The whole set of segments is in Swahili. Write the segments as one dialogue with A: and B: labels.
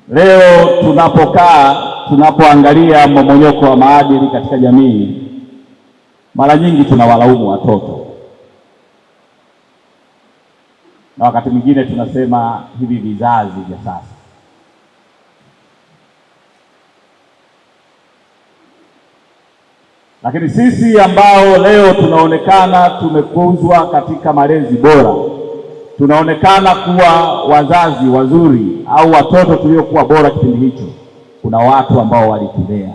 A: Leo tunapoangalia mmomonyoko wa maadili katika jamii, mara nyingi tunawalaumu watoto, na wakati mwingine tunasema hivi vizazi vya sasa. Lakini sisi ambao leo tunaonekana tumekuzwa katika malezi bora, tunaonekana kuwa wazazi wazuri au watoto tuliokuwa bora kipindi hicho, kuna watu ambao walitulea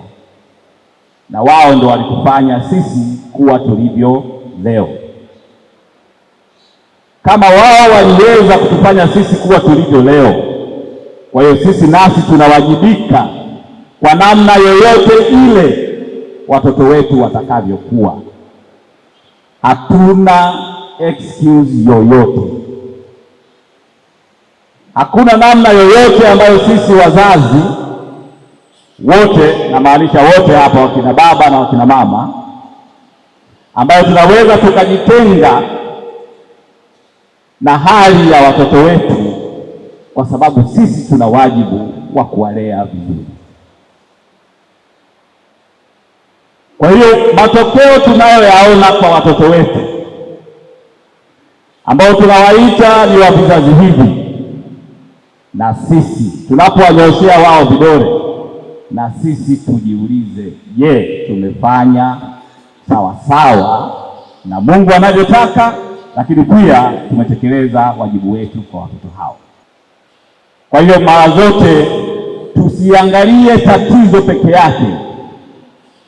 A: na wao ndio walitufanya sisi kuwa tulivyo leo. Kama wao waliweza kutufanya sisi kuwa tulivyo leo, kwa hiyo sisi nasi tunawajibika kwa namna yoyote ile watoto wetu watakavyokuwa. Hatuna excuse yoyote, hakuna namna yoyote ambayo sisi wazazi wote, na maanisha wote hapa, wakina baba na wakina mama, ambayo tunaweza tukajitenga na hali ya watoto wetu, kwa sababu sisi tuna wajibu wa kuwalea vizuri. Kwa hiyo matokeo tunayoyaona kwa watoto wetu ambao tunawaita ni wa vizazi hivi, na sisi tunapowanyoshea wao vidole, na sisi tujiulize, je, tumefanya sawa sawa na Mungu anavyotaka, lakini pia tumetekeleza wajibu wetu kwa watoto hao. Kwa hiyo mara zote tusiangalie tatizo peke yake,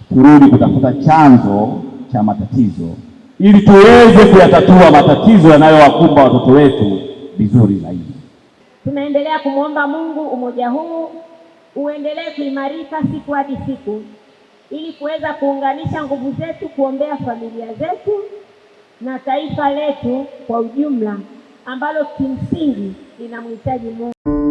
A: turudi kutafuta chanzo cha matatizo ili tuweze kuyatatua matatizo yanayowakumba watoto wetu vizuri zaidi.
B: Tunaendelea kumwomba Mungu umoja huu uendelee kuimarika siku hadi siku, ili kuweza kuunganisha nguvu zetu kuombea familia zetu na taifa letu kwa ujumla, ambalo kimsingi linamhitaji Mungu.